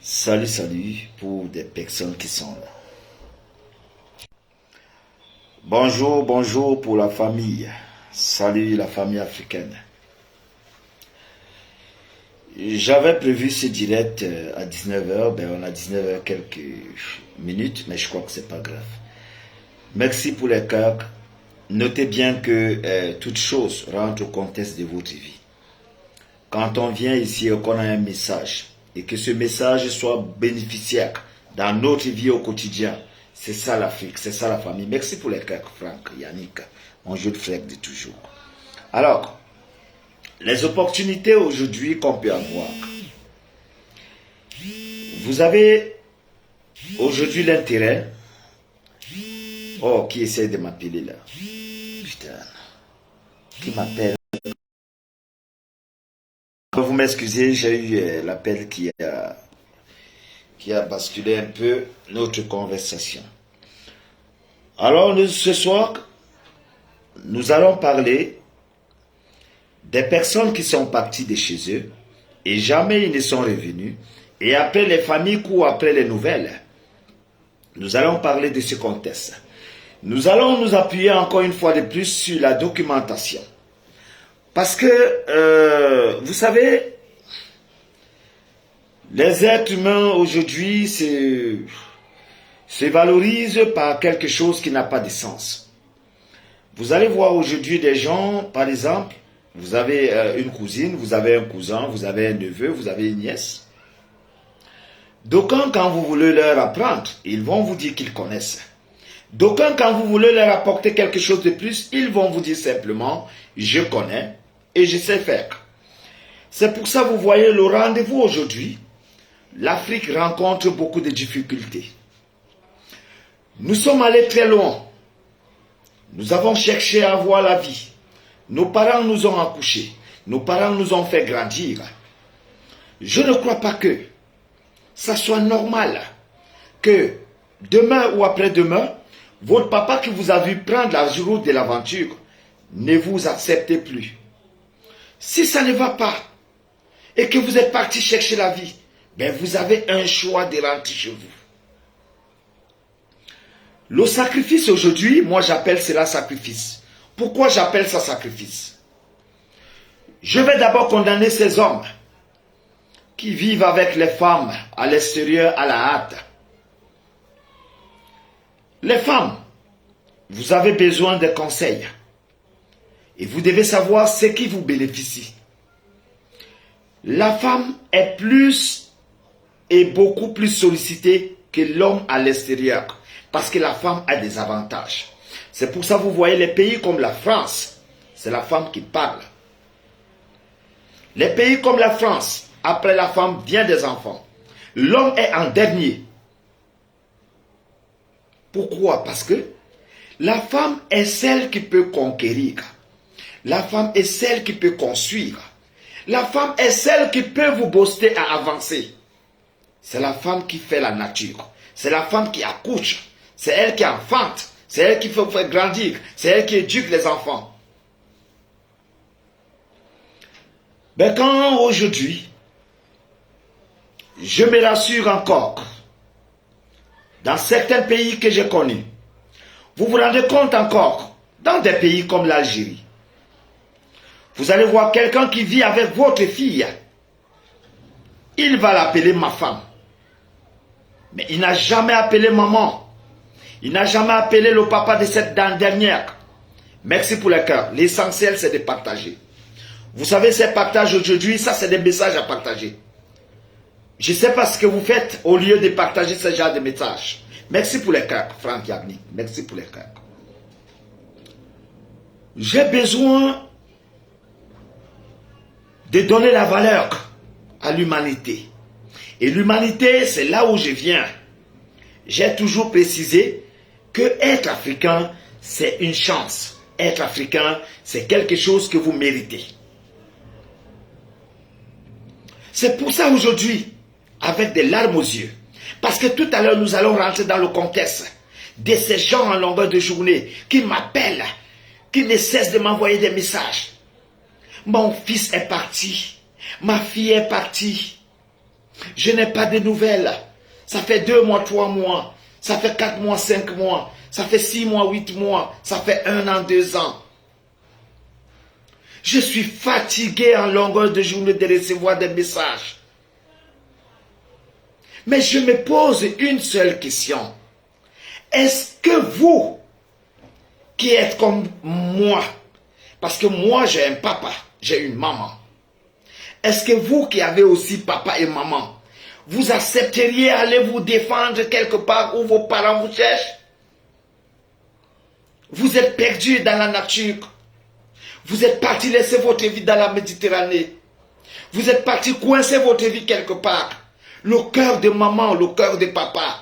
Salut, salut pour des personnes qui sont là. Bonjour, bonjour pour la famille. Salut la famille africaine. J'avais prévu ce direct à 19h, on a 19h quelques minutes, mais je crois que c'est pas grave. Merci pour les cœurs. Notez bien que toute chose rentre au contexte de votre vie. Quand on vient ici et qu'on a un message, et que ce message soit bénéficiaire dans notre vie au quotidien, c'est ça l'Afrique, c'est ça la famille. Merci pour les cœurs, Franck, Yannick, mon jeu de frère de toujours. Alors, les opportunités aujourd'hui qu'on peut avoir. Vous avez aujourd'hui l'intérêt. Oh, qui essaie de m'appeler là? Putain. Qui m'appelle? Vous m'excusez, j'ai eu l'appel qui a basculé un peu notre conversation. Alors, ce soir, nous allons parler des personnes qui sont parties de chez eux et jamais ils ne sont revenus. Et après les familles courent après les nouvelles. Nous allons parler de ce contexte. Nous allons nous appuyer encore une fois de plus sur la documentation. Parce que, vous savez, les êtres humains aujourd'hui se valorisent par quelque chose qui n'a pas de sens. Vous allez voir aujourd'hui des gens, par exemple, vous avez une cousine, vous avez un cousin, vous avez un neveu, vous avez une nièce. D'aucuns, quand vous voulez leur apprendre, ils vont vous dire qu'ils connaissent. D'aucuns, quand vous voulez leur apporter quelque chose de plus, ils vont vous dire simplement, je connais et je sais faire. C'est pour ça que vous voyez le rendez-vous aujourd'hui. L'Afrique rencontre beaucoup de difficultés. Nous sommes allés très loin. Nous avons cherché à avoir la vie. Nos parents nous ont accouchés. Nos parents nous ont fait grandir. Je ne crois pas que ça soit normal que demain ou après-demain, votre papa qui vous a vu prendre la route de l'aventure ne vous accepte plus. Si ça ne va pas et que vous êtes parti chercher la vie, vous avez un choix de rentrer chez vous. Le sacrifice aujourd'hui, moi j'appelle cela sacrifice. Pourquoi j'appelle ça sacrifice? Je vais d'abord condamner ces hommes qui vivent avec les femmes à l'extérieur à la hâte. Les femmes, vous avez besoin de conseils. Et vous devez savoir ce qui vous bénéficie. La femme est plus et beaucoup plus sollicitée que l'homme à l'extérieur. Parce que la femme a des avantages. C'est pour ça que vous voyez les pays comme la France, c'est la femme qui parle. Les pays comme la France, après la femme vient des enfants. L'homme est en dernier. Pourquoi? Parce que la femme est celle qui peut conquérir. La femme est celle qui peut construire. La femme est celle qui peut vous booster à avancer. C'est la femme qui fait la nature. C'est la femme qui accouche. C'est elle qui enfante. C'est elle qui fait grandir. C'est elle qui éduque les enfants. Quand aujourd'hui, je me rassure encore, dans certains pays que j'ai connus, vous vous rendez compte encore, dans des pays comme l'Algérie, vous allez voir quelqu'un qui vit avec votre fille, il va l'appeler ma femme. Mais il n'a jamais appelé maman. Il n'a jamais appelé le papa de cette dame dernière. Merci pour le cœur. L'essentiel, c'est de partager. Vous savez, ces partages aujourd'hui, ça, c'est des messages à partager. Je ne sais pas ce que vous faites au lieu de partager ce genre de messages. Merci pour les cœurs, Franck Yannick. Merci pour les cœurs. J'ai besoin de donner la valeur à l'humanité. Et l'humanité, c'est là où je viens. J'ai toujours précisé que être africain, c'est une chance. Être africain, c'est quelque chose que vous méritez. C'est pour ça aujourd'hui, avec des larmes aux yeux, parce que tout à l'heure, nous allons rentrer dans le contexte de ces gens en longueur de journée qui m'appellent, qui ne cessent de m'envoyer des messages. Mon fils est parti. Ma fille est partie. Je n'ai pas de nouvelles. Ça fait 2 mois, 3 mois. Ça fait 4 mois, 5 mois. Ça fait 6 mois, 8 mois. Ça fait 1 an, 2 ans. Je suis fatigué en longueur de journée de recevoir des messages. Mais je me pose une seule question. Est-ce que vous, qui êtes comme moi, parce que moi j'ai un papa, j'ai une maman, est-ce que vous qui avez aussi papa et maman, vous accepteriez aller vous défendre quelque part où vos parents vous cherchent? Vous êtes perdu dans la nature. Vous êtes parti laisser votre vie dans la Méditerranée. Vous êtes parti coincer votre vie quelque part. Le cœur de maman, le cœur de papa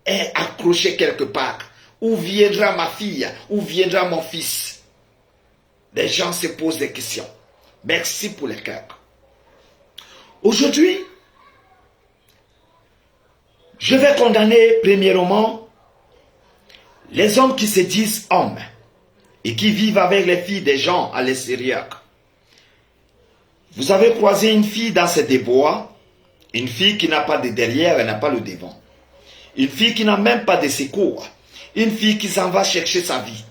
est accroché quelque part. Où viendra ma fille? Où viendra mon fils? Les gens se posent des questions. Merci pour les cœurs. Aujourd'hui, je vais condamner premièrement les hommes qui se disent hommes et qui vivent avec les filles des gens à l'extérieur. Vous avez croisé une fille dans ces débois, une fille qui n'a pas de derrière, elle n'a pas le devant. Une fille qui n'a même pas de secours. Une fille qui s'en va chercher sa vie.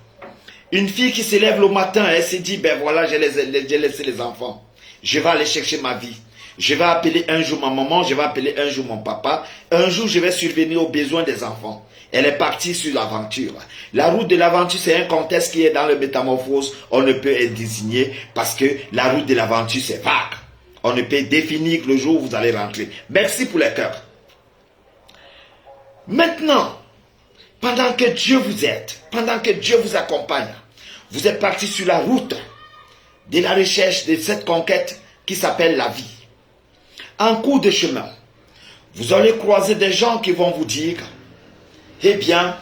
Une fille qui se lève le matin et se dit, ben voilà, j'ai laissé les enfants. Je vais aller chercher ma vie. Je vais appeler un jour ma maman, je vais appeler un jour mon papa. Un jour, je vais survenir aux besoins des enfants. Elle est partie sur l'aventure. La route de l'aventure, c'est un contexte qui est dans le métamorphose. On ne peut être désigné parce que la route de l'aventure, c'est vague. On ne peut définir que le jour où vous allez rentrer. Merci pour les cœurs. Maintenant, pendant que Dieu vous aide, pendant que Dieu vous accompagne, vous êtes parti sur la route de la recherche de cette conquête qui s'appelle la vie. En cours de chemin, vous allez croiser des gens qui vont vous dire, eh bien,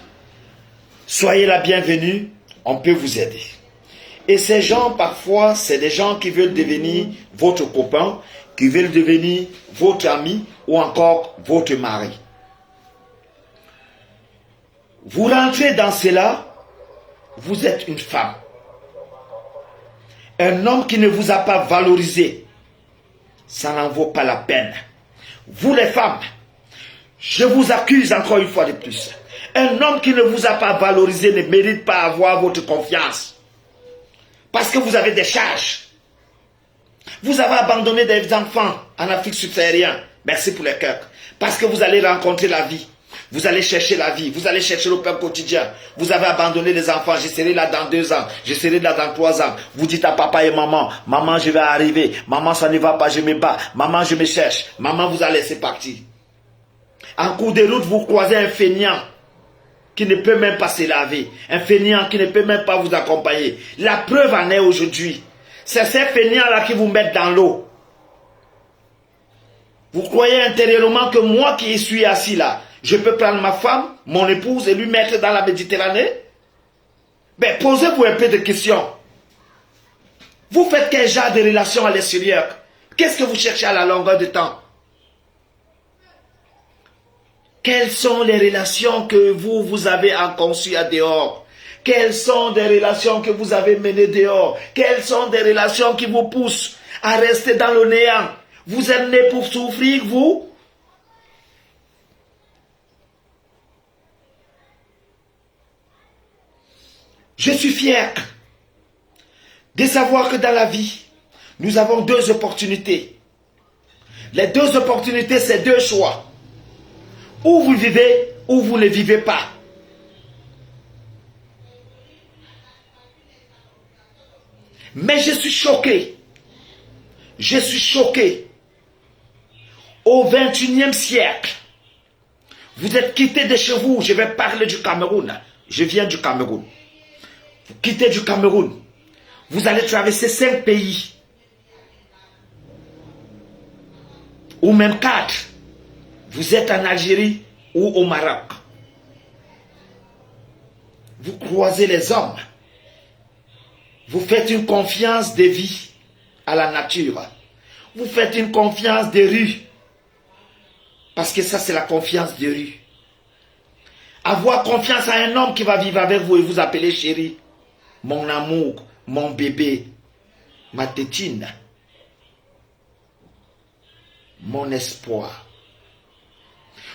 soyez la bienvenue, on peut vous aider. Et ces gens, parfois, c'est des gens qui veulent devenir votre copain, qui veulent devenir votre ami ou encore votre mari. Vous rentrez dans cela, vous êtes une femme. Un homme qui ne vous a pas valorisé, ça n'en vaut pas la peine. Vous les femmes, je vous accuse encore une fois de plus. Un homme qui ne vous a pas valorisé ne mérite pas avoir votre confiance. Parce que vous avez des charges. Vous avez abandonné des enfants en Afrique subsaharienne. Merci pour les cœurs. Parce que vous allez rencontrer la vie. Vous allez chercher la vie, vous allez chercher le pain quotidien. Vous avez abandonné les enfants, je serai là dans 2 ans, je serai là dans 3 ans. Vous dites à papa et maman, maman je vais arriver, maman ça ne va pas, je me bats, maman je me cherche, maman vous a laissé partir. En cours de route, vous croisez un feignant qui ne peut même pas se laver, un feignant qui ne peut même pas vous accompagner. La preuve en est aujourd'hui. C'est ces feignants-là qui vous mettent dans l'eau. Vous croyez intérieurement que moi qui suis assis là, je peux prendre ma femme, mon épouse et lui mettre dans la Méditerranée? Mais posez-vous un peu de questions. Vous faites quel genre de relation à l'extérieur? Qu'est-ce que vous cherchez à la longueur de temps? Quelles sont les relations que vous avez en conçu à dehors? Quelles sont des relations que vous avez menées dehors? Quelles sont des relations qui vous poussent à rester dans le néant? Vous êtes né pour souffrir, vous? Je suis fier de savoir que dans la vie, nous avons 2 opportunités. Les 2 opportunités, c'est 2 choix. Ou vous vivez, ou vous ne vivez pas. Mais je suis choqué. Je suis choqué. Au XXIe siècle, vous êtes quitté de chez vous. Je vais parler du Cameroun. Je viens du Cameroun. Vous quittez du Cameroun. Vous allez traverser 5 pays. Ou même 4. Vous êtes en Algérie ou au Maroc. Vous croisez les hommes. Vous faites une confiance de vie à la nature. Vous faites une confiance de rue. Parce que ça, c'est la confiance de rue. Avoir confiance à un homme qui va vivre avec vous et vous appeler chéri. Mon amour, mon bébé, ma tétine. mon espoir.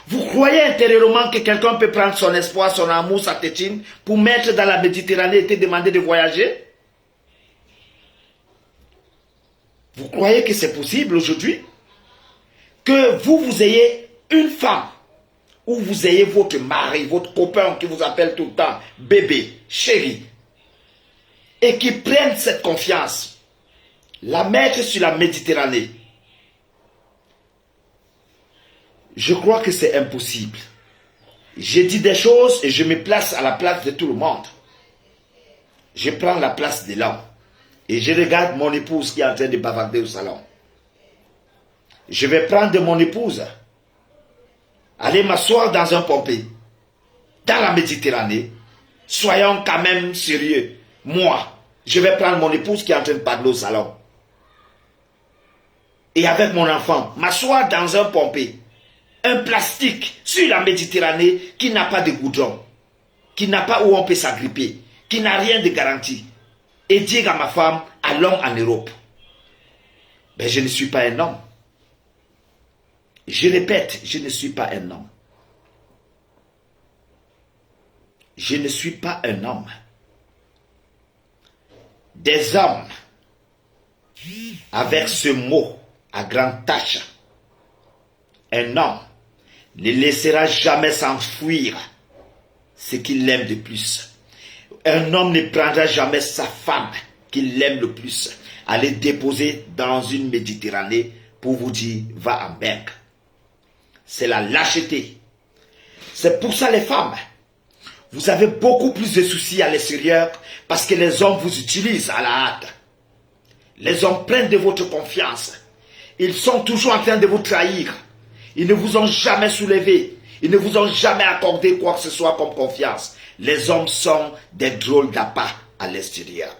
Vous croyez intérieurement que quelqu'un peut prendre son espoir, son amour, sa tétine pour mettre dans la Méditerranée et te demander de voyager? Vous croyez que c'est possible aujourd'hui? Que vous ayez une femme, ou vous ayez votre mari, votre copain qui vous appelle tout le temps bébé, chéri, et qui prenne cette confiance, la mettre sur la Méditerranée. Je crois que c'est impossible. Je dis des choses et je me place à la place de tout le monde. Je prends la place de l'homme et je regarde mon épouse qui est en train de bavarder au salon. Je vais prendre mon épouse, aller m'asseoir dans un pompé, dans la Méditerranée. Soyons quand même sérieux. Moi, je vais prendre mon épouse qui est en train de paddler au salon. Et avec mon enfant, m'asseoir dans un pompé, un plastique sur la Méditerranée qui n'a pas de goudron, qui n'a pas où on peut s'agripper, qui n'a rien de garanti. Et dire à ma femme, allons en Europe. Mais je ne suis pas un homme. Je répète, je ne suis pas un homme. Je ne suis pas un homme. Des hommes, avec ce mot à grande tâche, un homme ne laissera jamais s'enfuir ce qu'il aime de plus. Un homme ne prendra jamais sa femme qu'il aime le plus, aller déposer dans une Méditerranée pour vous dire, va en mer. C'est la lâcheté. C'est pour ça les femmes, vous avez beaucoup plus de soucis à l'extérieur parce que les hommes vous utilisent à la hâte. Les hommes prennent de votre confiance. Ils sont toujours en train de vous trahir. Ils ne vous ont jamais soulevé. Ils ne vous ont jamais accordé quoi que ce soit comme confiance. Les hommes sont des drôles d'appât à l'extérieur.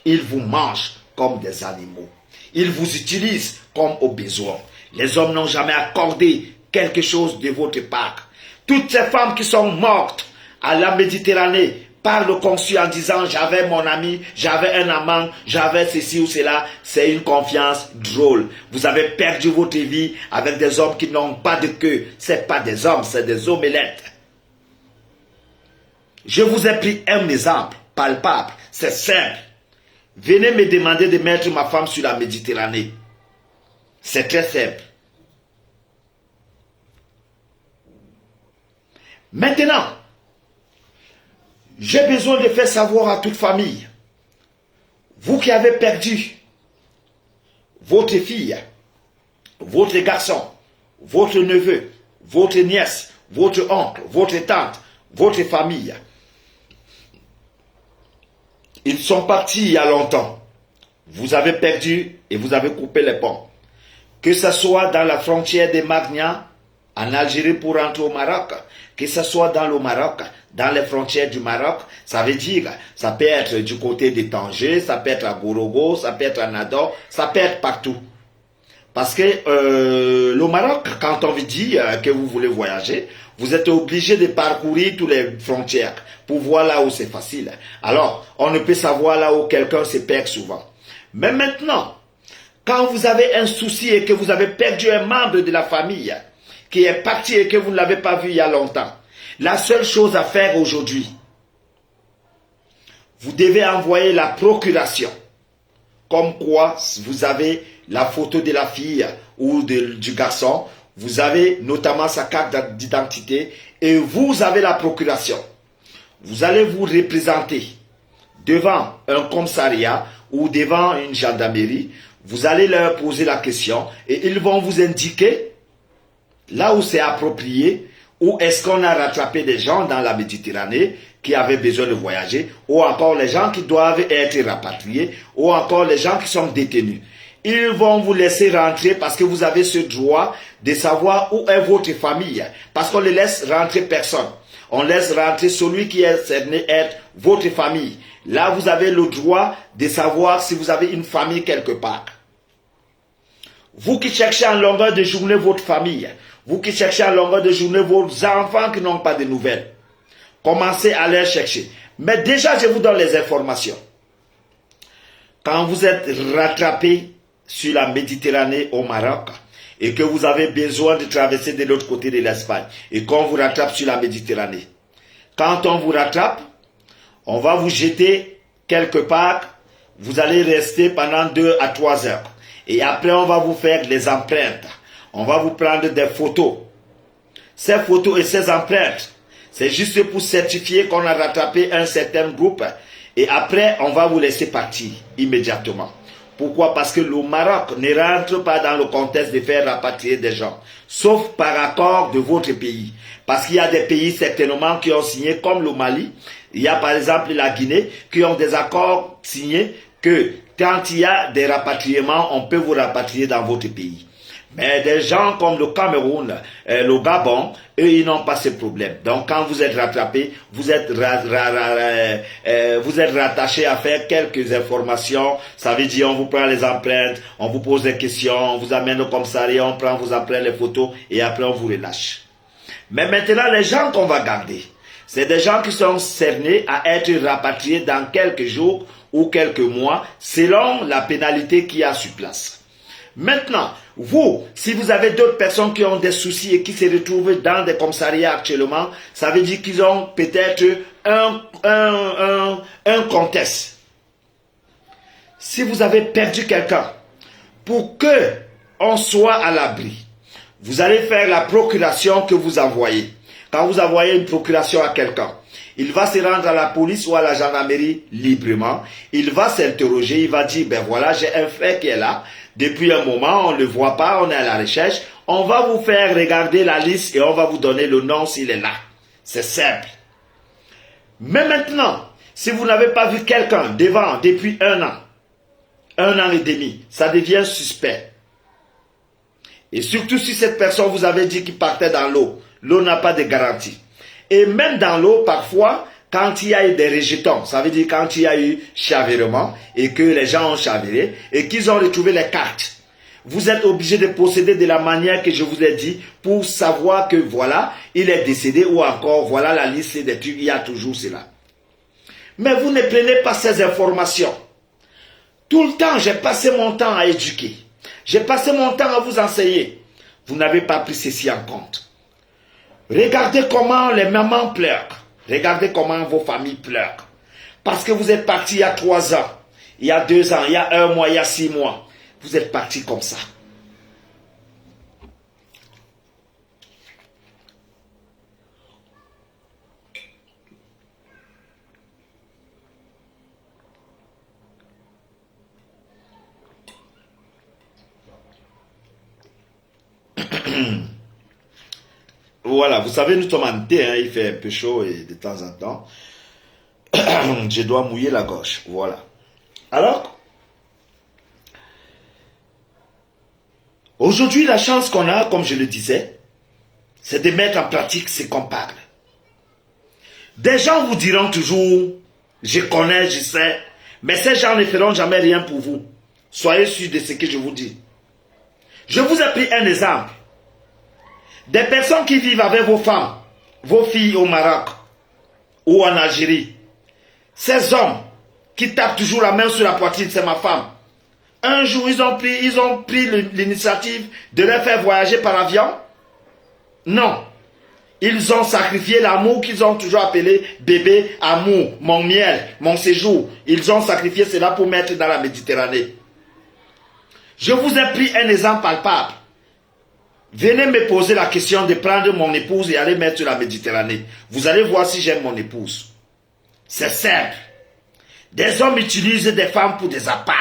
Ils vous mangent comme des animaux. Ils vous utilisent comme au besoin. Les hommes n'ont jamais accordé quelque chose de votre part. Toutes ces femmes qui sont mortes à la Méditerranée par le conçu en disant j'avais mon ami, j'avais un amant, j'avais ceci ou cela, c'est une confiance drôle. Vous avez perdu votre vie avec des hommes qui n'ont pas de queue. Ce n'est pas des hommes, c'est des omelettes. Je vous ai pris un exemple palpable, c'est simple. Venez me demander de mettre ma femme sur la Méditerranée. C'est très simple. Maintenant, j'ai besoin de faire savoir à toute famille, vous qui avez perdu votre fille, votre garçon, votre neveu, votre nièce, votre oncle, votre tante, votre famille, ils sont partis il y a longtemps. Vous avez perdu et vous avez coupé les ponts. Que ce soit dans la frontière de Magna, en Algérie pour rentrer au Maroc, que ce soit dans le Maroc, dans les frontières du Maroc, ça veut dire, ça peut être du côté de Tanger, ça peut être à Gorogo, ça peut être à Nador, ça peut être partout. Parce que le Maroc, quand on vous dit que vous voulez voyager, vous êtes obligé de parcourir toutes les frontières pour voir là où c'est facile. Alors, on ne peut savoir là où quelqu'un se perd souvent. Mais maintenant, quand vous avez un souci et que vous avez perdu un membre de la famille qui est parti et que vous ne l'avez pas vu il y a longtemps, la seule chose à faire aujourd'hui, vous devez envoyer la procuration. Comme quoi, vous avez la photo de la fille ou du garçon, vous avez notamment sa carte d'identité et vous avez la procuration. Vous allez vous représenter devant un commissariat ou devant une gendarmerie. Vous allez leur poser la question et ils vont vous indiquer là où c'est approprié, où est-ce qu'on a rattrapé des gens dans la Méditerranée qui avaient besoin de voyager, ou encore les gens qui doivent être rapatriés, ou encore les gens qui sont détenus. Ils vont vous laisser rentrer parce que vous avez ce droit de savoir où est votre famille. Parce qu'on ne laisse rentrer personne. On laisse rentrer celui qui est cerné être votre famille. Là, vous avez le droit de savoir si vous avez une famille quelque part. Vous qui cherchez en longueur de journée votre famille, vous qui cherchez en longueur de journée vos enfants qui n'ont pas de nouvelles, commencez à les chercher. Mais déjà, je vous donne les informations. Quand vous êtes rattrapé sur la Méditerranée au Maroc et que vous avez besoin de traverser de l'autre côté de l'Espagne et qu'on vous rattrape sur la Méditerranée. Quand on vous rattrape, on va vous jeter quelque part, vous allez rester pendant 2 à 3 heures. Et après, on va vous faire les empreintes. On va vous prendre des photos. Ces photos et ces empreintes, c'est juste pour certifier qu'on a rattrapé un certain groupe. Et après, on va vous laisser partir immédiatement. Pourquoi? Parce que le Maroc ne rentre pas dans le contexte de faire rapatrier des gens, sauf par accord de votre pays. Parce qu'il y a des pays certainement qui ont signé, comme le Mali, il y a par exemple la Guinée, qui ont des accords signés que quand il y a des rapatriements, on peut vous rapatrier dans votre pays. Mais des gens comme le Cameroun, le Gabon, eux, ils n'ont pas ce problème. Donc, quand vous êtes rattrapé, vous êtes rattaché à faire quelques informations. Ça veut dire, on vous prend les empreintes, on vous pose des questions, on vous amène au commissariat, on prend vos empreintes, les photos, et après, on vous relâche. Mais maintenant, les gens qu'on va garder, c'est des gens qui sont cernés à être rapatriés dans quelques jours ou quelques mois, selon la pénalité qu'il y a sur place. Maintenant, vous, si vous avez d'autres personnes qui ont des soucis et qui se retrouvent dans des commissariats actuellement, ça veut dire qu'ils ont peut-être un contexte. Si vous avez perdu quelqu'un, pour que on soit à l'abri, vous allez faire la procuration que vous envoyez. Quand vous envoyez une procuration à quelqu'un, il va se rendre à la police ou à la gendarmerie librement. Il va s'interroger, il va dire, ben voilà, j'ai un frère qui est là. Depuis un moment, on ne le voit pas, on est à la recherche. On va vous faire regarder la liste et on va vous donner le nom s'il est là. C'est simple. Mais maintenant, si vous n'avez pas vu quelqu'un devant depuis 1 an et demi, ça devient suspect. Et surtout si cette personne vous avait dit qu'il partait dans l'eau, l'eau n'a pas de garantie. Et même dans l'eau, parfois, quand il y a eu des rejetons, ça veut dire quand il y a eu chavirement et que les gens ont chaviré et qu'ils ont retrouvé les cartes, vous êtes obligé de procéder de la manière que je vous ai dit pour savoir que voilà, il est décédé ou encore voilà la liste des trucs, il y a toujours cela. Mais vous ne prenez pas ces informations. Tout le temps, j'ai passé mon temps à éduquer. J'ai passé mon temps à vous enseigner. Vous n'avez pas pris ceci en compte. Regardez comment les mamans pleurent. Regardez comment vos familles pleurent. Parce que vous êtes partis il y a 3 ans, il y a 2 ans, il y a 1 mois, il y a 6 mois. Vous êtes partis comme ça. Voilà, vous savez, nous sommes en été, hein, il fait un peu chaud et de temps en temps, je dois mouiller la gorge. Voilà. Alors, aujourd'hui, la chance qu'on a, comme je le disais, c'est de mettre en pratique ce qu'on parle. Des gens vous diront toujours, je connais, je sais, mais ces gens ne feront jamais rien pour vous. Soyez sûrs de ce que je vous dis. Je vous ai pris un exemple. Des personnes qui vivent avec vos femmes, vos filles au Maroc ou en Algérie. Ces hommes qui tapent toujours la main sur la poitrine, c'est ma femme. Un jour, ils ont pris l'initiative de les faire voyager par avion. Non. Ils ont sacrifié l'amour qu'ils ont toujours appelé bébé, amour, mon miel, mon séjour. Ils ont sacrifié cela pour mettre dans la Méditerranée. Je vous ai pris un exemple palpable. Venez me poser la question de prendre mon épouse et aller mettre sur la Méditerranée. Vous allez voir si j'aime mon épouse. C'est simple. Des hommes utilisent des femmes pour des appâts.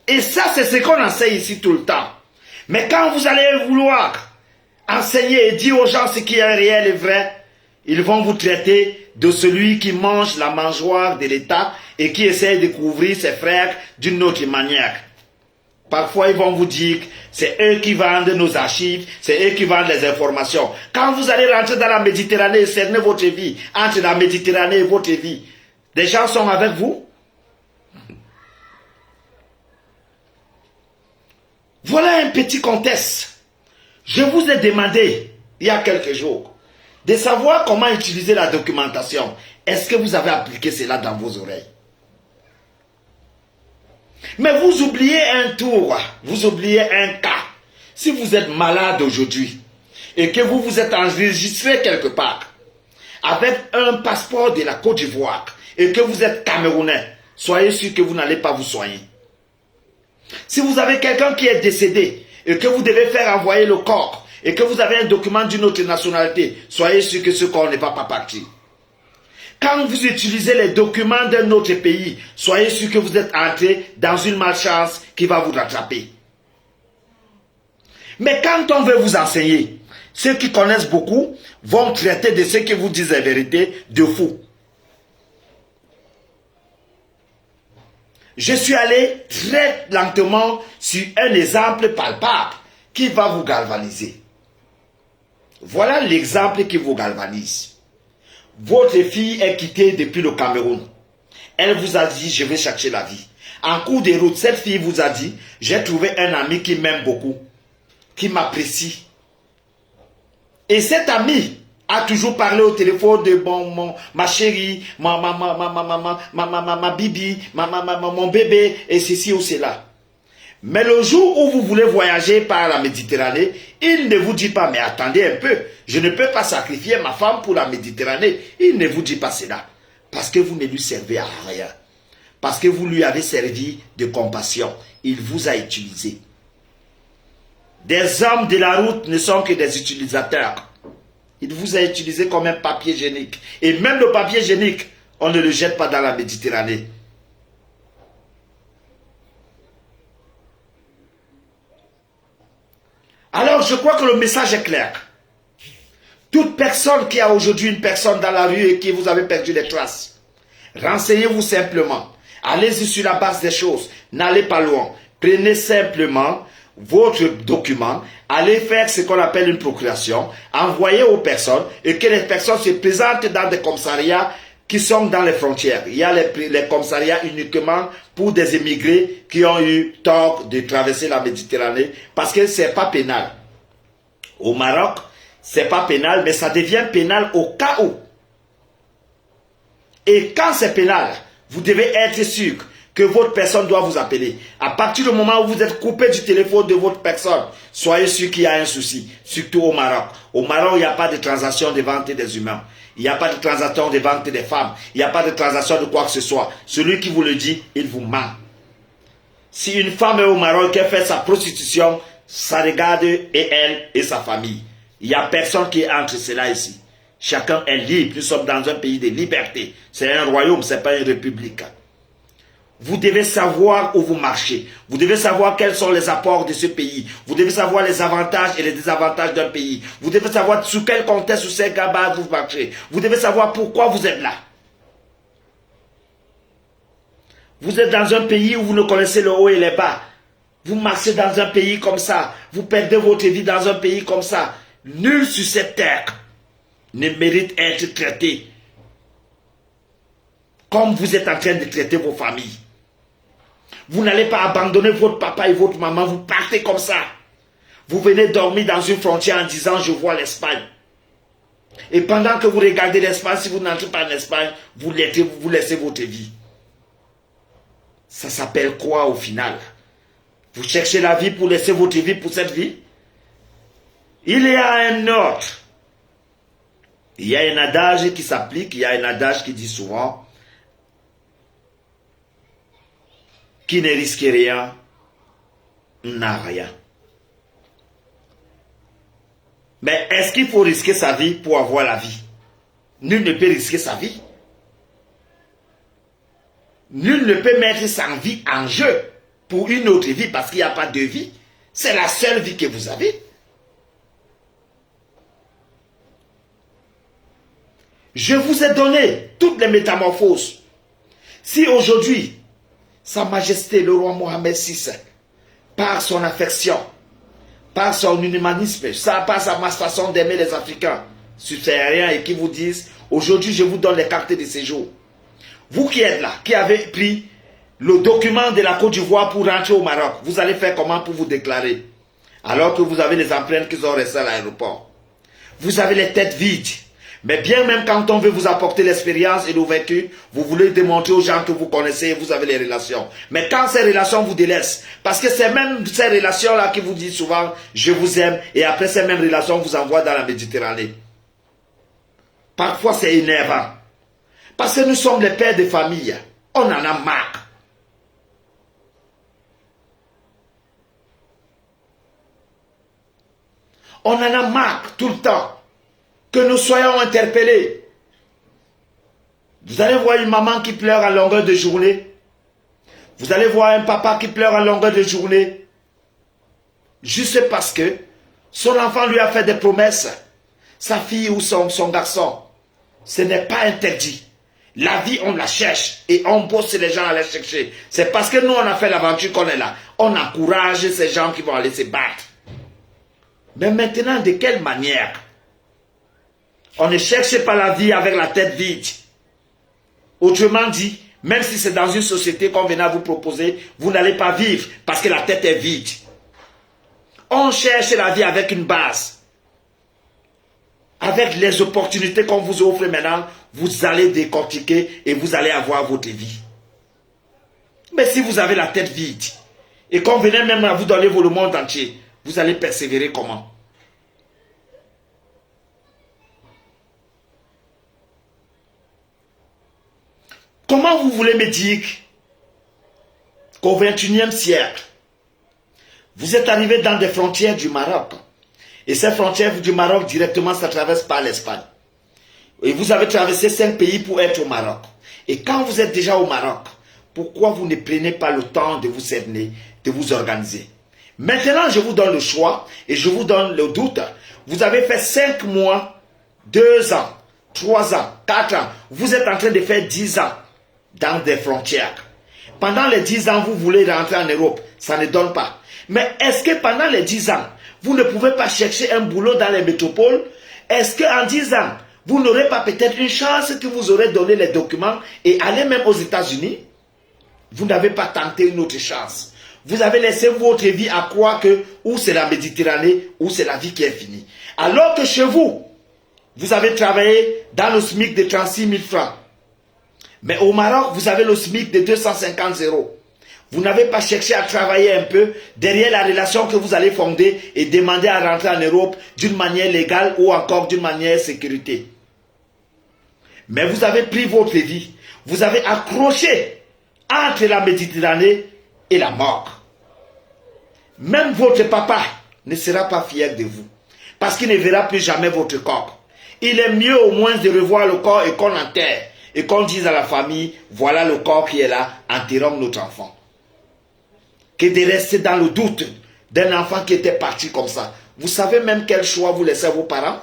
Et ça, c'est ce qu'on enseigne ici tout le temps. Mais quand vous allez vouloir enseigner et dire aux gens ce qui est réel et vrai, ils vont vous traiter de celui qui mange la mangeoire de l'État et qui essaie de couvrir ses frères d'une autre manière. Parfois, ils vont vous dire que c'est eux qui vendent nos archives, c'est eux qui vendent les informations. Quand vous allez rentrer dans la Méditerranée et cerner votre vie, entre la Méditerranée et votre vie, des gens sont avec vous. Voilà un petit contexte. Je vous ai demandé, il y a quelques jours, de savoir comment utiliser la documentation. Est-ce que vous avez appliqué cela dans vos oreilles? Mais vous oubliez un tour, vous oubliez un cas. Si vous êtes malade aujourd'hui et que vous vous êtes enregistré quelque part avec un passeport de la Côte d'Ivoire et que vous êtes camerounais, soyez sûr que vous n'allez pas vous soigner. Si vous avez quelqu'un qui est décédé et que vous devez faire envoyer le corps et que vous avez un document d'une autre nationalité, soyez sûr que ce corps ne va pas partir. Quand vous utilisez les documents d'un autre pays, soyez sûr que vous êtes entré dans une malchance qui va vous rattraper. Mais quand on veut vous enseigner, ceux qui connaissent beaucoup vont traiter de ceux qui vous disent la vérité de fous. Je suis allé très lentement sur un exemple palpable qui va vous galvaniser. Voilà l'exemple qui vous galvanise. Votre fille est quittée depuis le Cameroun. Elle vous a dit, je vais chercher la vie. En cours de route, cette fille vous a dit, j'ai trouvé un ami qui m'aime beaucoup, qui m'apprécie. Et cet ami a toujours parlé au téléphone de ma chérie, ma bibi, mon bébé, et ceci ou cela. Mais le jour où vous voulez voyager par la Méditerranée, il ne vous dit pas, mais attendez un peu, je ne peux pas sacrifier ma femme pour la Méditerranée. Il ne vous dit pas cela, parce que vous ne lui servez à rien. Parce que vous lui avez servi de compassion. Il vous a utilisé. Des hommes de la route ne sont que des utilisateurs. Il vous a utilisé comme un papier hygiénique. Et même le papier hygiénique, on ne le jette pas dans la Méditerranée. Alors, je crois que le message est clair. Toute personne qui a aujourd'hui une personne dans la rue et qui vous avez perdu les traces, renseignez-vous simplement. Allez-y sur la base des choses. N'allez pas loin. Prenez simplement votre document, allez faire ce qu'on appelle une procuration, envoyez aux personnes et que les personnes se présentent dans des commissariats qui sont dans les frontières. Il y a les commissariats uniquement pour des immigrés qui ont eu tort de traverser la Méditerranée parce que ce n'est pas pénal. Au Maroc, ce n'est pas pénal, mais ça devient pénal au cas où. Et quand c'est pénal, vous devez être sûr que votre personne doit vous appeler. À partir du moment où vous êtes coupé du téléphone de votre personne, soyez sûr qu'il y a un souci, surtout au Maroc. Au Maroc, il n'y a pas de transaction de vente des humains. Il n'y a pas de transaction de vente des femmes. Il n'y a pas de transaction de quoi que ce soit. Celui qui vous le dit, il vous ment. Si une femme est au Maroc qui fait sa prostitution, ça regarde et elle et sa famille. Il n'y a personne qui est entre cela ici. Chacun est libre. Nous sommes dans un pays de liberté. C'est un royaume, ce n'est pas une république. Vous devez savoir où vous marchez. Vous devez savoir quels sont les apports de ce pays. Vous devez savoir les avantages et les désavantages d'un pays. Vous devez savoir sous quel contexte, sous quel gabarit vous marchez. Vous devez savoir pourquoi vous êtes là. Vous êtes dans un pays où vous ne connaissez le haut et les bas. Vous marchez dans un pays comme ça. Vous perdez votre vie dans un pays comme ça. Nul sur cette terre ne mérite d'être traité comme vous êtes en train de traiter vos familles. Vous n'allez pas abandonner votre papa et votre maman, vous partez comme ça. Vous venez dormir dans une frontière en disant je vois l'Espagne. Et pendant que vous regardez l'Espagne, si vous n'entrez pas en Espagne, vous laissez votre vie. Ça s'appelle quoi au final? Vous cherchez la vie pour laisser votre vie pour cette vie? Il y a un autre. Il y a un adage qui s'applique, il y a un adage qui dit souvent qui ne risque rien n'a rien. Mais est-ce qu'il faut risquer sa vie pour avoir la vie? Nul ne peut risquer sa vie. Nul ne peut mettre sa vie en jeu pour une autre vie parce qu'il n'y a pas de vie. C'est la seule vie que vous avez. Je vous ai donné toutes les métamorphoses. Si aujourd'hui, Sa Majesté le roi Mohamed VI, par son affection, par son humanisme, par sa façon d'aimer les Africains subsahariens et qui vous disent, aujourd'hui je vous donne les cartes de séjour. Vous qui êtes là, qui avez pris le document de la Côte d'Ivoire pour rentrer au Maroc, vous allez faire comment pour vous déclarer? Alors que vous avez les empreintes qui sont restées à l'aéroport. Vous avez les têtes vides. Mais bien même quand on veut vous apporter l'expérience et le vécu, vous voulez démontrer aux gens que vous connaissez et vous avez les relations. Mais quand ces relations vous délaissent, parce que c'est même ces relations-là qui vous disent souvent « je vous aime » et après ces mêmes relations vous envoient dans la Méditerranée. Parfois c'est énervant. Parce que nous sommes les pères de famille. On en a marre. On en a marre tout le temps. Que nous soyons interpellés. Vous allez voir une maman qui pleure à longueur de journée. Vous allez voir un papa qui pleure à longueur de journée. Juste parce que son enfant lui a fait des promesses. Sa fille ou son garçon. Ce n'est pas interdit. La vie, on la cherche. Et on bosse les gens à la chercher. C'est parce que nous, on a fait l'aventure qu'on est là. On encourage ces gens qui vont aller se battre. Mais maintenant, de quelle manière? On ne cherche pas la vie avec la tête vide. Autrement dit, même si c'est dans une société qu'on vient à vous proposer, vous n'allez pas vivre parce que la tête est vide. On cherche la vie avec une base. Avec les opportunités qu'on vous offre maintenant, vous allez décortiquer et vous allez avoir votre vie. Mais si vous avez la tête vide et qu'on venait même à vous donner le monde entier, vous allez persévérer comment? Comment vous voulez me dire qu'au XXIe siècle, vous êtes arrivé dans des frontières du Maroc, et ces frontières du Maroc directement, ça traverse par l'Espagne. Et vous avez traversé 5 pays pour être au Maroc. Et quand vous êtes déjà au Maroc, pourquoi vous ne prenez pas le temps de vous cerner, de vous organiser? Maintenant, je vous donne le choix et je vous donne le doute. Vous avez fait 5 mois, 2 ans, 3 ans, 4 ans. Vous êtes en train de faire 10 ans dans des frontières. Pendant les 10 ans, vous voulez rentrer en Europe. Ça ne donne pas. Mais est-ce que pendant les 10 ans, vous ne pouvez pas chercher un boulot dans les métropoles? Est-ce qu'en 10 ans, vous n'aurez pas peut-être une chance que vous aurez donné les documents et aller même aux États-Unis? Vous n'avez pas tenté une autre chance. Vous avez laissé votre vie à croire que ou c'est la Méditerranée ou c'est la vie qui est finie. Alors que chez vous, vous avez travaillé dans le SMIC de 36 000 francs. Mais au Maroc, vous avez le SMIC de 250 €. Vous n'avez pas cherché à travailler un peu derrière la relation que vous allez fonder et demander à rentrer en Europe d'une manière légale ou encore d'une manière sécurité. Mais vous avez pris votre vie. Vous avez accroché entre la Méditerranée et la mort. Même votre papa ne sera pas fier de vous. Parce qu'il ne verra plus jamais votre corps. Il est mieux au moins de revoir le corps et qu'on enterre. Et qu'on dise à la famille, voilà le corps qui est là, enterrons notre enfant. Que de rester dans le doute d'un enfant qui était parti comme ça. Vous savez même quel choix vous laissez à vos parents?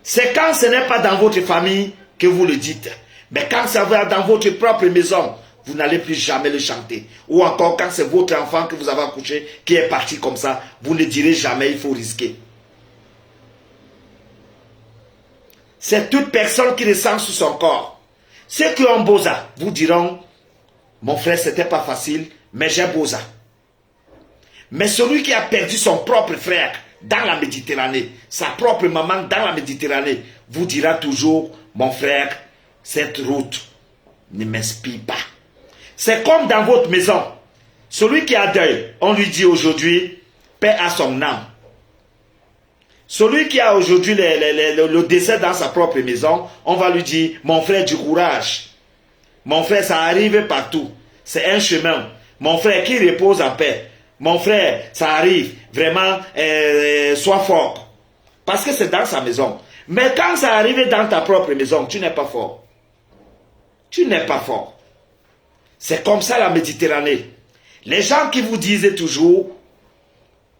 C'est quand ce n'est pas dans votre famille que vous le dites. Mais quand ça va dans votre propre maison, vous n'allez plus jamais le chanter. Ou encore quand c'est votre enfant que vous avez accouché qui est parti comme ça, vous ne direz jamais il faut risquer. C'est toute personne qui ressent sous son corps. Ceux qui ont Boza vous diront, mon frère, c'était pas facile, mais j'ai Boza. Mais celui qui a perdu son propre frère dans la Méditerranée, sa propre maman dans la Méditerranée, vous dira toujours, mon frère, cette route ne m'inspire pas. C'est comme dans votre maison. Celui qui a deuil, on lui dit aujourd'hui, paix à son âme. Celui qui a aujourd'hui le décès dans sa propre maison, on va lui dire, mon frère, du courage. Mon frère, ça arrive partout. C'est un chemin. Mon frère, qui repose en paix. Mon frère, ça arrive. Vraiment, sois fort. Parce que c'est dans sa maison. Mais quand ça arrive dans ta propre maison, tu n'es pas fort. Tu n'es pas fort. C'est comme ça la Méditerranée. Les gens qui vous disent toujours,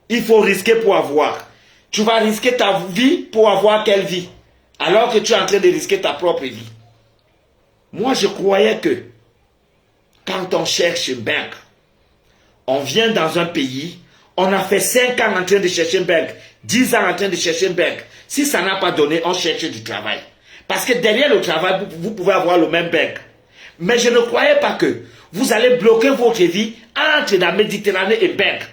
il faut risquer pour avoir. Tu vas risquer ta vie pour avoir quelle vie? Alors que tu es en train de risquer ta propre vie. Moi, je croyais que quand on cherche une banque, on vient dans un pays, on a fait 5 ans en train de chercher une banque, 10 ans en train de chercher une banque. Si ça n'a pas donné, on cherche du travail. Parce que derrière le travail, vous pouvez avoir le même banque. Mais je ne croyais pas que vous allez bloquer votre vie entre la Méditerranée et banque.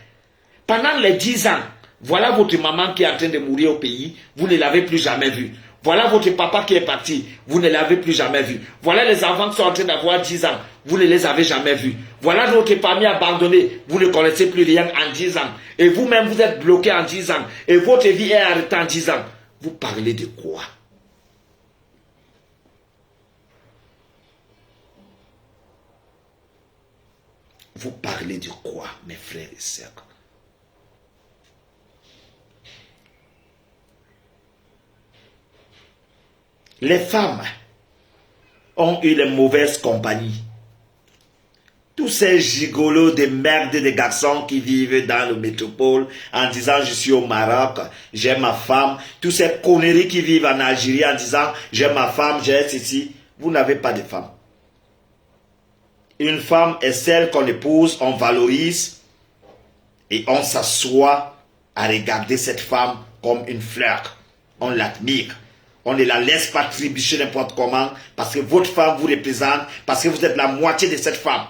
Pendant les 10 ans, Voilà votre maman qui est en train de mourir au pays, vous ne l'avez plus jamais vue. Voilà votre papa qui est parti, vous ne l'avez plus jamais vu. Voilà les enfants qui sont en train d'avoir 10 ans, vous ne les avez jamais vus. Voilà notre famille abandonnée, vous ne connaissez plus rien en 10 ans. Et vous-même, vous êtes bloqué en 10 ans. Et votre vie est arrêtée en 10 ans. Vous parlez de quoi? Vous parlez de quoi, mes frères et sœurs? Les femmes ont eu les mauvaises compagnies. Tous ces gigolos de merde de garçons qui vivent dans le métropole en disant je suis au Maroc, j'ai ma femme. Tous ces conneries qui vivent en Algérie en disant j'ai ma femme, j'ai ceci. Vous n'avez pas de femme. Une femme est celle qu'on épouse, on valorise et on s'assoit à regarder cette femme comme une fleur. On l'admire. On ne la laisse pas trébucher n'importe comment parce que votre femme vous représente, parce que vous êtes la moitié de cette femme.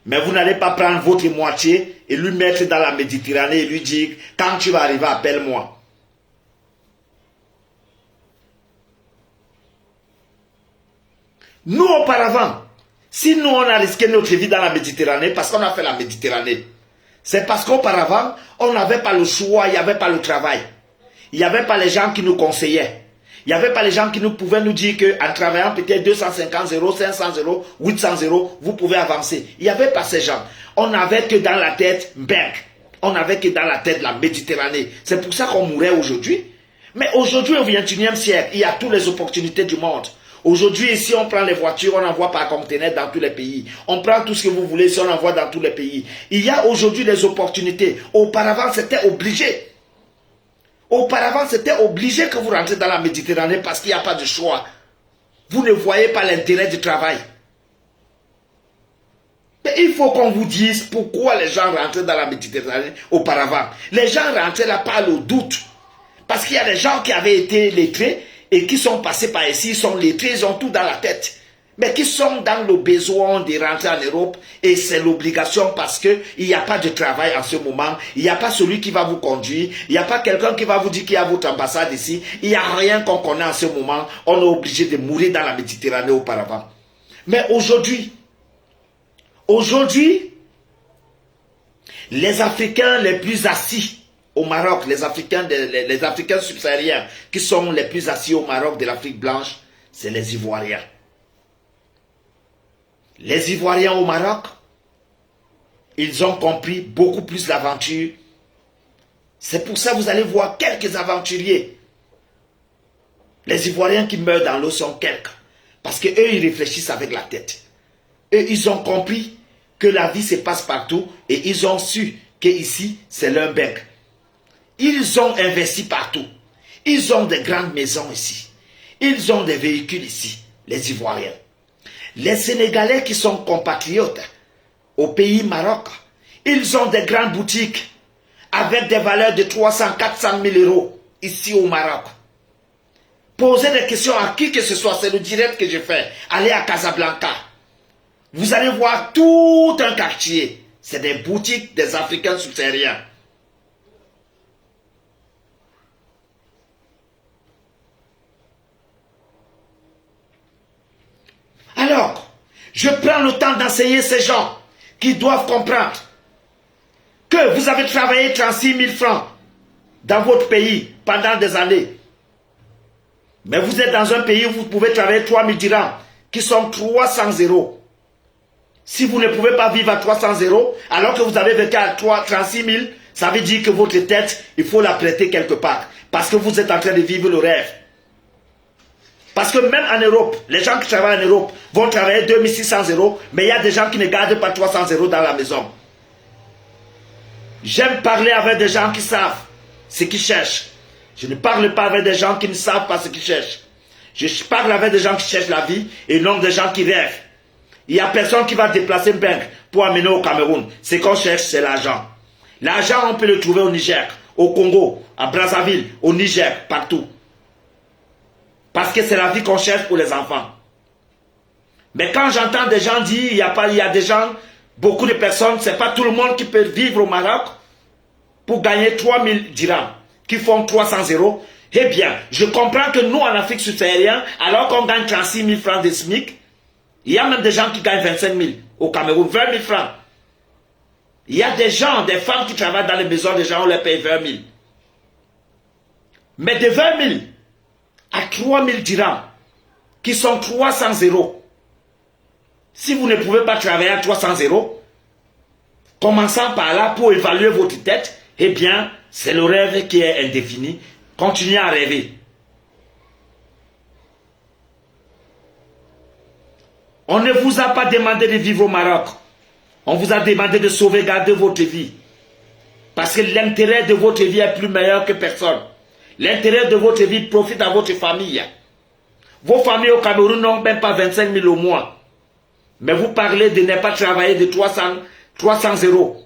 Mais vous n'allez pas prendre votre moitié et lui mettre dans la Méditerranée et lui dire quand tu vas arriver, appelle-moi. Nous, auparavant, si nous on a risqué notre vie dans la Méditerranée parce qu'on a fait la Méditerranée, c'est parce qu'auparavant, on n'avait pas le choix, il n'y avait pas le travail. Il n'y avait pas les gens qui nous conseillaient. Il n'y avait pas les gens qui nous pouvaient nous dire qu'en travaillant peut-être 250 euros, 500 euros, 800 euros, vous pouvez avancer. Il n'y avait pas ces gens. On n'avait que dans la tête Berg. On n'avait que dans la tête la Méditerranée. C'est pour ça qu'on mourait aujourd'hui. Mais aujourd'hui, au XXIe siècle, il y a toutes les opportunités du monde. Aujourd'hui, ici, on prend les voitures, on envoie par conteneur dans tous les pays. On prend tout ce que vous voulez, si on envoie dans tous les pays. Il y a aujourd'hui des opportunités. Auparavant, c'était obligé. Auparavant, c'était obligé que vous rentrez dans la Méditerranée parce qu'il n'y a pas de choix. Vous ne voyez pas l'intérêt du travail. Mais il faut qu'on vous dise pourquoi les gens rentraient dans la Méditerranée auparavant. Les gens rentraient là par le doute. Parce qu'il y a des gens qui avaient été lettrés et qui sont passés par ici, ils sont lettrés, ils ont tout dans la tête. Mais qui sont dans le besoin de rentrer en Europe et c'est l'obligation parce qu'il n'y a pas de travail en ce moment, il n'y a pas celui qui va vous conduire, il n'y a pas quelqu'un qui va vous dire qu'il y a votre ambassade ici, il n'y a rien qu'on connaît en ce moment, on est obligé de mourir dans la Méditerranée auparavant. Mais aujourd'hui, les Africains les plus assis au Maroc, les Africains subsahariens qui sont les plus assis au Maroc de l'Afrique blanche, c'est les Ivoiriens. Les Ivoiriens au Maroc, ils ont compris beaucoup plus l'aventure. C'est pour ça que vous allez voir quelques aventuriers. Les Ivoiriens qui meurent dans l'eau sont quelques. Parce qu'eux, ils réfléchissent avec la tête. Eux, ils ont compris que la vie se passe partout et ils ont su qu'ici, c'est leur bec. Ils ont investi partout. Ils ont des grandes maisons ici. Ils ont des véhicules ici, les Ivoiriens. Les Sénégalais qui sont compatriotes au pays Maroc, ils ont des grandes boutiques avec des valeurs de 300, 400 000 euros ici au Maroc. Posez des questions à qui que ce soit, c'est le direct que je fais. Allez à Casablanca. Vous allez voir tout un quartier. C'est des boutiques des Africains subsahariens. Alors, je prends le temps d'enseigner ces gens qui doivent comprendre que vous avez travaillé 36 000 francs dans votre pays pendant des années. Mais vous êtes dans un pays où vous pouvez travailler 3 000 dirhams, qui sont 300 euros. Si vous ne pouvez pas vivre à 300 euros, alors que vous avez vécu à 36 000, ça veut dire que votre tête, il faut la prêter quelque part. Parce que vous êtes en train de vivre le rêve. Parce que même en Europe, les gens qui travaillent en Europe vont travailler 2600 euros, mais il y a des gens qui ne gardent pas 300 euros dans la maison. J'aime parler avec des gens qui savent ce qu'ils cherchent. Je ne parle pas avec des gens qui ne savent pas ce qu'ils cherchent. Je parle avec des gens qui cherchent la vie et non des gens qui rêvent. Il n'y a personne qui va déplacer un banque pour amener au Cameroun. Ce qu'on cherche, c'est l'argent. L'argent, on peut le trouver au Niger, au Congo, à Brazzaville, au Niger, partout. Parce que c'est la vie qu'on cherche pour les enfants. Mais quand j'entends des gens dire, il y a des gens, beaucoup de personnes, c'est pas tout le monde qui peut vivre au Maroc. pour gagner 3000 dirhams, qui font 300 euros, eh bien, je comprends que nous, en Afrique subsaharienne, alors qu'on gagne 36 000 francs de SMIC, il y a même des gens qui gagnent 25 000 au Cameroun, 20 000 francs. Il y a des gens, des femmes qui travaillent dans les maisons, des gens, on les paye 20 000. Mais de 20 000 à 3 000 dirhams, qui sont 300 euros, si vous ne pouvez pas travailler à 300 euros, commençant par là pour évaluer votre tête, eh bien, c'est le rêve qui est indéfini. Continuez à rêver. On ne vous a pas demandé de vivre au Maroc. On vous a demandé de sauvegarder votre vie. Parce que l'intérêt de votre vie est plus meilleur que personne. L'intérêt de votre vie profite à votre famille. Vos familles au Cameroun n'ont même pas 25 000 au mois. Mais vous parlez de ne pas travailler de 300 euros.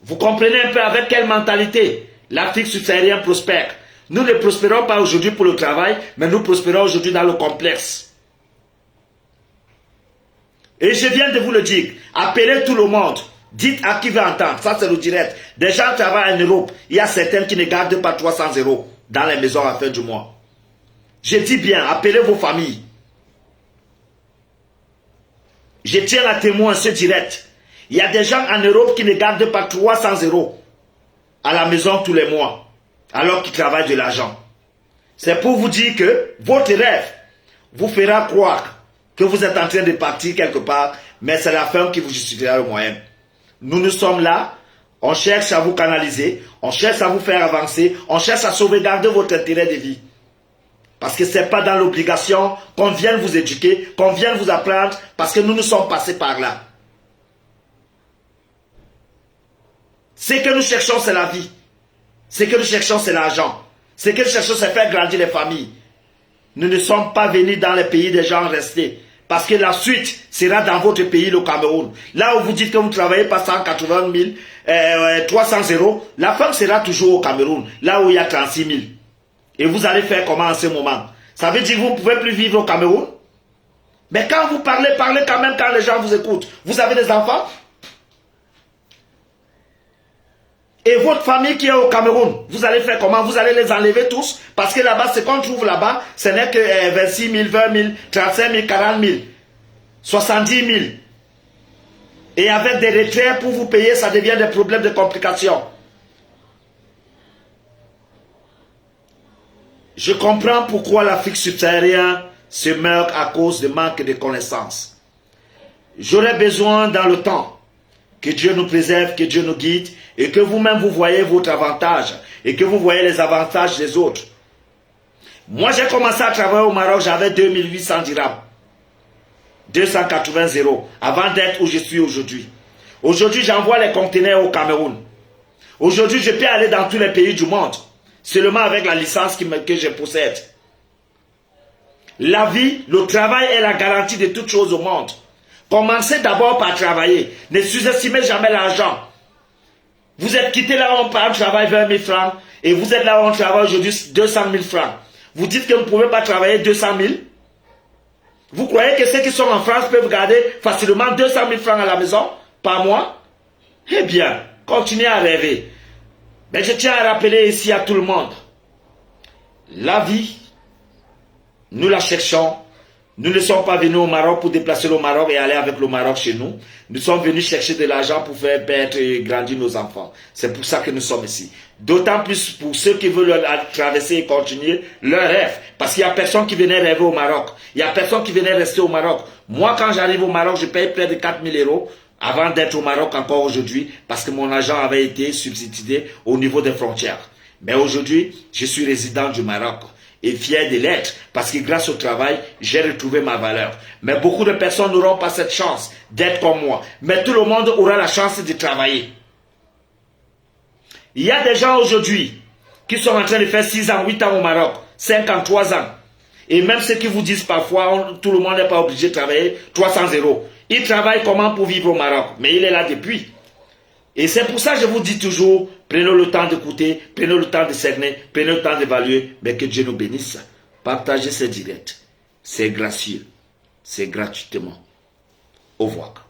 Vous comprenez un peu avec quelle mentalité l'Afrique subsaharienne prospère. Nous ne prospérons pas aujourd'hui pour le travail, mais nous prospérons aujourd'hui dans le complexe. Et je viens de vous le dire, appelez tout le monde. Dites à qui veut entendre, ça c'est le direct. Des gens travaillent en Europe, il y a certains qui ne gardent pas 300 euros dans les maisons à la fin du mois. Je dis bien, appelez vos familles. Je tiens à témoin ce direct. Il y a des gens en Europe qui ne gardent pas 300 euros à la maison tous les mois, alors qu'ils travaillent de l'argent. C'est pour vous dire que votre rêve vous fera croire que vous êtes en train de partir quelque part, mais c'est la fin qui vous justifiera le moyen. Nous sommes là, on cherche à vous canaliser, on cherche à vous faire avancer, on cherche à sauvegarder votre intérêt de vie. Parce que ce n'est pas dans l'obligation qu'on vienne vous éduquer, qu'on vienne vous apprendre, parce que nous sommes passés par là. Ce que nous cherchons, c'est la vie. Ce que nous cherchons, c'est l'argent. Ce que nous cherchons, c'est faire grandir les familles. Nous ne sommes pas venus dans les pays des gens restés. Parce que la suite sera dans votre pays, le Cameroun. Là où vous dites que vous ne travaillez pas 180 000, 300 euros, la fin sera toujours au Cameroun. Là où il y a 36 000. Et vous allez faire comment en ce moment? Ça veut dire que vous ne pouvez plus vivre au Cameroun? Mais quand vous parlez, parlez quand même quand les gens vous écoutent. Vous avez des enfants? Et votre famille qui est au Cameroun, vous allez faire comment? Vous allez les enlever tous? Parce que là-bas, ce qu'on trouve là-bas, ce n'est que 26 000, 20 000, 35 000, 40 000, 70 000. Et avec des retraits pour vous payer, ça devient des problèmes de complications. Je comprends pourquoi l'Afrique subsaharienne se meurt à cause de manque de connaissances. J'aurais besoin dans le temps que Dieu nous préserve, que Dieu nous guide et que vous-même vous voyez votre avantage et que vous voyez les avantages des autres. Moi j'ai commencé à travailler au Maroc, j'avais 2800 dirhams, 280 euros avant d'être où je suis aujourd'hui. Aujourd'hui j'envoie les conteneurs au Cameroun. Aujourd'hui je peux aller dans tous les pays du monde. Seulement avec la licence que je possède. La vie, le travail est la garantie de toutes choses au monde. Commencez d'abord par travailler. Ne sous-estimez jamais l'argent. Vous êtes quitté là où on travaille 20 000 francs et vous êtes là où on travaille aujourd'hui 200 000 francs. Vous dites que vous ne pouvez pas travailler 200 000? Vous croyez que ceux qui sont en France peuvent garder facilement 200 000 francs à la maison par mois? Eh bien, continuez à rêver. Mais je tiens à rappeler ici à tout le monde, la vie, nous la cherchons. Nous ne sommes pas venus au Maroc pour déplacer le Maroc et aller avec le Maroc chez nous. Nous sommes venus chercher de l'argent pour faire paître et grandir nos enfants. C'est pour ça que nous sommes ici. D'autant plus pour ceux qui veulent traverser et continuer leur rêve. Parce qu'il n'y a personne qui venait rêver au Maroc. Il n'y a personne qui venait rester au Maroc. Moi, quand j'arrive au Maroc, je paye près de 4 000 euros. Avant d'être au Maroc encore aujourd'hui, parce que mon argent avait été subsidié au niveau des frontières. Mais aujourd'hui, je suis résident du Maroc et fier de l'être, parce que grâce au travail, j'ai retrouvé ma valeur. Mais beaucoup de personnes n'auront pas cette chance d'être comme moi. Mais tout le monde aura la chance de travailler. Il y a des gens aujourd'hui qui sont en train de faire 6 ans, 8 ans au Maroc, 5 ans, 3 ans. Et même ceux qui vous disent parfois, tout le monde n'est pas obligé de travailler 300 euros. Il travaille comment pour vivre au Maroc? Mais il est là depuis. Et c'est pour ça que je vous dis toujours, prenez le temps d'écouter, prenez le temps de cerner, prenez le temps d'évaluer, mais que Dieu nous bénisse. Partagez ces directs. C'est gracieux. C'est gratuitement. Au revoir.